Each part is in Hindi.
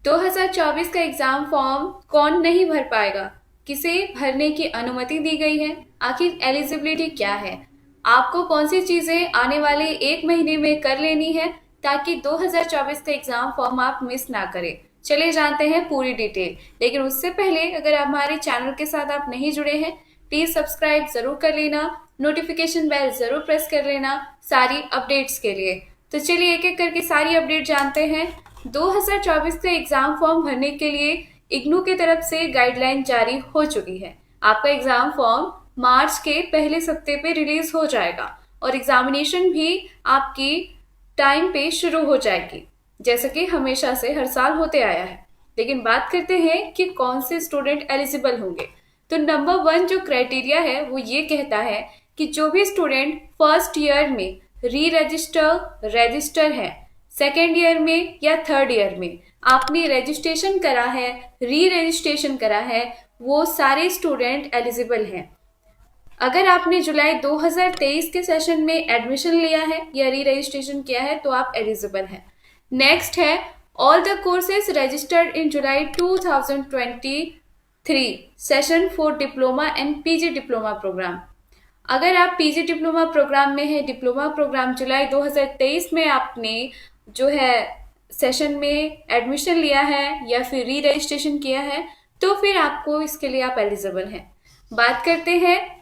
2024 का एग्जाम फॉर्म कौन नहीं भर पाएगा? किसे भरने की अनुमति दी गई है? आखिर एलिजिबिलिटी क्या है? आपको कौन सी चीजें आने वाले 1 महीने में कर लेनी है ताकि 2024 का एग्जाम फॉर्म आप मिस ना करें? चलिए जानते हैं पूरी डिटेल। लेकिन उससे पहले अगर आप हमारे चैनल के साथ आप नहीं जुड़े हैं, प्लीज सब्सक्राइब जरूर कर लेना, नोटिफिकेशन बेल जरूर प्रेस कर लेना सारी अपडेट्स के लिए। तो चलिए एक एक करके सारी अपडेट जानते हैं। 2024 का एग्जाम फॉर्म भरने के लिए इग्नू की तरफ से गाइडलाइन जारी हो चुकी है। आपका एग्जाम फॉर्म मार्च के पहले सप्ताह पे रिलीज हो जाएगा और एग्जामिनेशन भी आपकी टाइम पे शुरू हो जाएगी, जैसे कि हमेशा से हर साल होते आया है। लेकिन बात करते हैं कि कौन से स्टूडेंट एलिजिबल होंगे। तो नंबर 1 जो क्राइटेरिया है वो ये कहता है कि जो भी स्टूडेंट फर्स्ट ईयर में रजिस्टर है, सेकेंड ईयर में या थर्ड ईयर में आपने रजिस्ट्रेशन करा है, री रजिस्ट्रेशन करा है, वो सारे स्टूडेंट एलिजिबल हैं। अगर आपने जुलाई 2023 के सेशन में एडमिशन लिया है या री रजिस्ट्रेशन किया है तो आप एलिजिबल हैं। नेक्स्ट है all the courses registered in July 2023 session for diploma and PG diploma program. अगर आप पीजी डिप्लोमा प्रोग्राम में है, डिप्लोमा प्रोग्राम जुलाई 2023 में आपने जो है सेशन में एडमिशन लिया है या फिर री रजिस्ट्रेशन किया है तो फिर आपको इसके लिए आप एलिजिबल हैं। बात करते हैं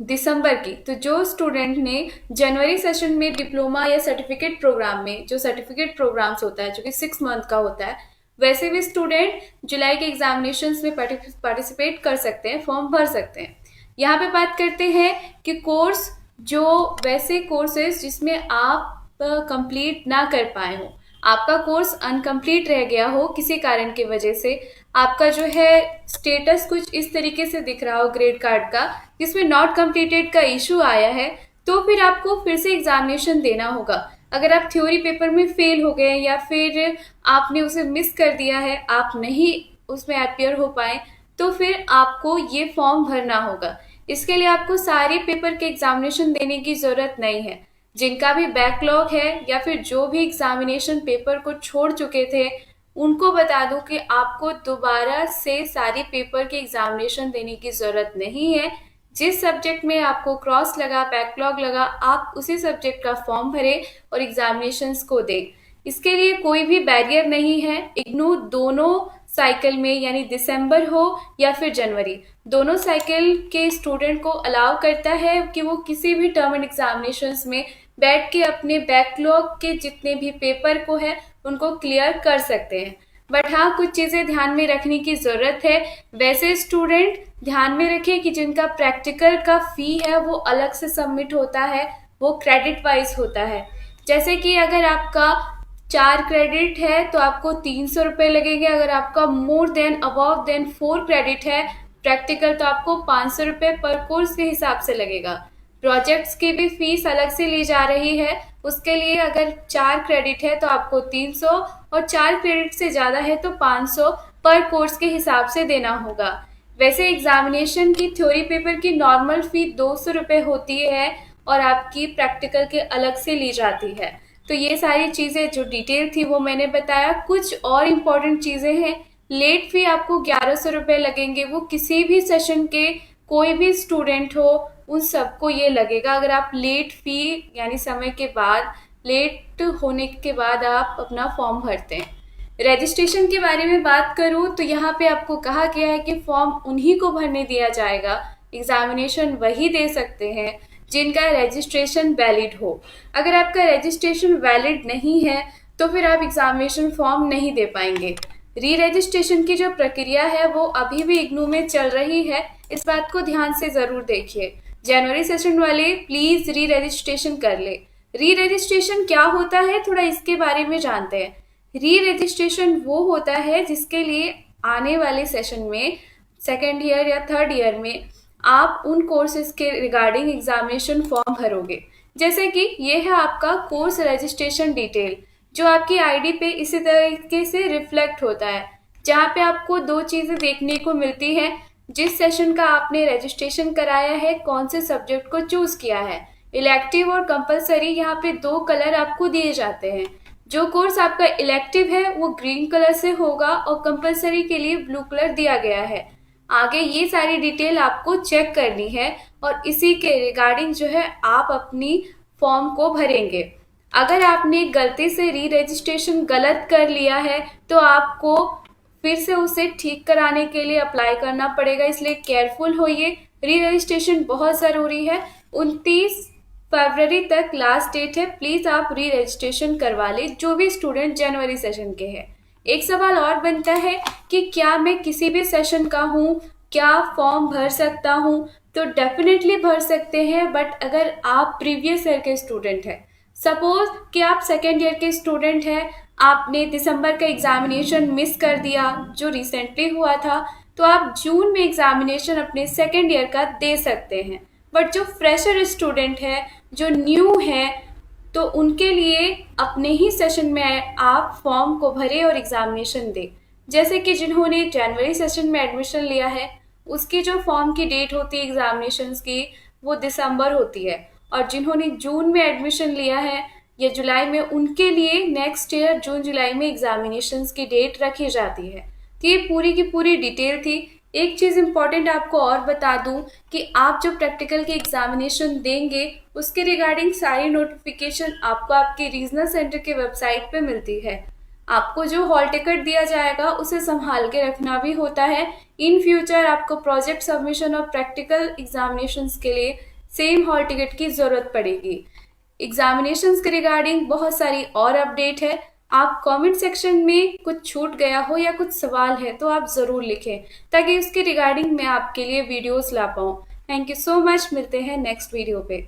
दिसंबर की। तो जो स्टूडेंट ने जनवरी सेशन में डिप्लोमा या सर्टिफिकेट प्रोग्राम में, जो सर्टिफिकेट प्रोग्राम्स होता है जो कि 6 मंथ का होता है, वैसे भी स्टूडेंट जुलाई के एग्जामिनेशंस में पार्टिसिपेट कर सकते हैं, फॉर्म भर सकते हैं। यहाँ पे बात करते हैं कि कोर्स, जो वैसे कोर्सेज जिसमें आप कंप्लीट ना कर पाए हो, आपका कोर्स अनकम्प्लीट रह गया हो किसी कारण की वजह से, आपका जो है स्टेटस कुछ इस तरीके से दिख रहा हो ग्रेड कार्ड का जिसमें नॉट कंप्लीटेड का इशू आया है, तो फिर आपको फिर से एग्जामिनेशन देना होगा। अगर आप थ्योरी पेपर में फेल हो गए या फिर आपने उसे मिस कर दिया है, आप नहीं उसमें अपियर हो पाए, तो फिर आपको ये फॉर्म भरना होगा। इसके लिए आपको सारे पेपर के एग्जामिनेशन देने की जरूरत नहीं है। जिनका भी बैकलॉग है या फिर जो भी एग्जामिनेशन पेपर को छोड़ चुके थे, उनको बता दूं कि आपको दोबारा से सारी पेपर के एग्जामिनेशन देने की जरूरत नहीं है। जिस सब्जेक्ट में आपको क्रॉस लगा, बैकलॉग लगा, आप उसी सब्जेक्ट का फॉर्म भरे और एग्जामिनेशंस को दें। इसके लिए कोई भी बैरियर नहीं है। इग्नू दोनों साइकिल में, यानी दिसंबर हो या फिर जनवरी, दोनों साइकिल के स्टूडेंट को अलाउ करता है कि वो किसी भी टर्म एंड एग्जामिनेशंस में बैठ के अपने बैकलॉग के जितने भी पेपर को है उनको क्लियर कर सकते हैं। बट हाँ, कुछ चीज़ें ध्यान में रखने की ज़रूरत है। वैसे स्टूडेंट ध्यान में रखें कि जिनका प्रैक्टिकल का फ़ी है वो अलग से सबमिट होता है, वो क्रेडिट वाइज होता है। जैसे कि अगर आपका 4 क्रेडिट है तो आपको 300 रुपये लगेंगे। अगर आपका more than above than 4 credit है प्रैक्टिकल तो आपको 500 रुपये पर कोर्स के हिसाब से लगेगा। प्रोजेक्ट्स की भी फीस अलग से ली जा रही है। उसके लिए अगर 4 क्रेडिट है तो आपको 300 और 4 क्रेडिट से ज़्यादा है तो 500 पर कोर्स के हिसाब से देना होगा। वैसे एग्जामिनेशन की थ्योरी पेपर की नॉर्मल फ़ी 200 रुपये होती है और आपकी प्रैक्टिकल के अलग से ली जाती है। तो ये सारी चीज़ें जो डिटेल थी वो मैंने बताया। कुछ और इम्पोर्टेंट चीज़ें हैं। लेट फी आपको 1100 रुपये लगेंगे। वो किसी भी सेशन के कोई भी स्टूडेंट हो उन सबको ये लगेगा। अगर आप लेट फी यानी समय के बाद, लेट होने के बाद आप अपना फॉर्म भरते हैं। रजिस्ट्रेशन के बारे में बात करूं तो यहाँ पे आपको कहा गया है कि फॉर्म उन्हीं को भरने दिया जाएगा, एग्जामिनेशन वही दे सकते हैं जिनका रजिस्ट्रेशन वैलिड हो। अगर आपका रजिस्ट्रेशन वैलिड नहीं है तो फिर आप एग्जामिनेशन फॉर्म नहीं दे पाएंगे। री रजिस्ट्रेशन की जो प्रक्रिया है वो अभी भी इग्नू में चल रही है, इस बात को ध्यान से ज़रूर देखिए। जनवरी सेशन वाले प्लीज़ री रजिस्ट्रेशन कर ले। री रजिस्ट्रेशन क्या होता है, थोड़ा इसके बारे में जानते हैं। री रजिस्ट्रेशन वो होता है जिसके लिए आने वाले सेशन में, सेकेंड ईयर या थर्ड ईयर में, आप उन कोर्सेज के रिगार्डिंग एग्जामिनेशन फॉर्म भरोगे। जैसे कि ये है आपका कोर्स रजिस्ट्रेशन डिटेल, जो आपकी आईडी पे इसी तरीके से रिफ्लेक्ट होता है, जहाँ पे आपको 2 चीज़ें देखने को मिलती हैं। जिस सेशन का आपने रजिस्ट्रेशन कराया है, कौन से सब्जेक्ट को चूज किया है, इलेक्टिव और कंपलसरी, यहाँ पे 2 कलर आपको दिए जाते हैं। जो कोर्स आपका इलेक्टिव है वो ग्रीन कलर से होगा और कंपलसरी के लिए ब्लू कलर दिया गया है। आगे ये सारी डिटेल आपको चेक करनी है और इसी के रिगार्डिंग जो है आप अपनी फॉर्म को भरेंगे। अगर आपने गलती से री रजिस्ट्रेशन गलत कर लिया है तो आपको फिर से उसे ठीक कराने के लिए अप्लाई करना पड़ेगा, इसलिए केयरफुल होइए। री रजिस्ट्रेशन बहुत ज़रूरी है। 29 फरवरी तक लास्ट डेट है, प्लीज़ आप री रजिस्ट्रेशन करवा लें जो भी स्टूडेंट जनवरी सेशन के हैं। एक सवाल और बनता है कि क्या मैं किसी भी सेशन का हूँ, क्या फॉर्म भर सकता हूँ? तो डेफिनेटली भर सकते हैं, बट अगर आप प्रीवियस ईयर के स्टूडेंट हैं, सपोज कि आप सेकेंड ईयर के स्टूडेंट हैं, आपने दिसंबर का एग्जामिनेशन मिस कर दिया जो रिसेंटली हुआ था, तो आप जून में एग्जामिनेशन अपने सेकेंड ईयर का दे सकते हैं। बट जो फ्रेशर स्टूडेंट है, जो न्यू है, तो उनके लिए अपने ही सेशन में आप फॉर्म को भरें और एग्जामिनेशन दें। जैसे कि जिन्होंने जनवरी सेशन में एडमिशन लिया है, उसकी जो फॉर्म की डेट होती है एग्जामिनेशंस की वो दिसंबर होती है, और जिन्होंने जून में एडमिशन लिया है या जुलाई में, उनके लिए नेक्स्ट ईयर जून जुलाई में एग्जामिनेशंस की डेट रखी जाती है। तो ये पूरी की पूरी डिटेल थी। एक चीज़ इम्पॉर्टेंट आपको और बता दूं कि आप जो प्रैक्टिकल के एग्जामिनेशन देंगे उसके रिगार्डिंग सारी नोटिफिकेशन आपको आपके रीजनल सेंटर के वेबसाइट पे मिलती है। आपको जो हॉल टिकट दिया जाएगा उसे संभाल के रखना भी होता है। इन फ्यूचर आपको प्रोजेक्ट सबमिशन और प्रैक्टिकल एग्जामिनेशंस के लिए सेम हॉल टिकट की ज़रूरत पड़ेगी। एग्जामिनेशंस के रिगार्डिंग बहुत सारी और अपडेट है। आप कमेंट सेक्शन में कुछ छूट गया हो या कुछ सवाल है तो आप ज़रूर लिखें, ताकि उसके रिगार्डिंग मैं आपके लिए वीडियोस ला पाऊँ। थैंक यू सो मच, मिलते हैं नेक्स्ट वीडियो पे।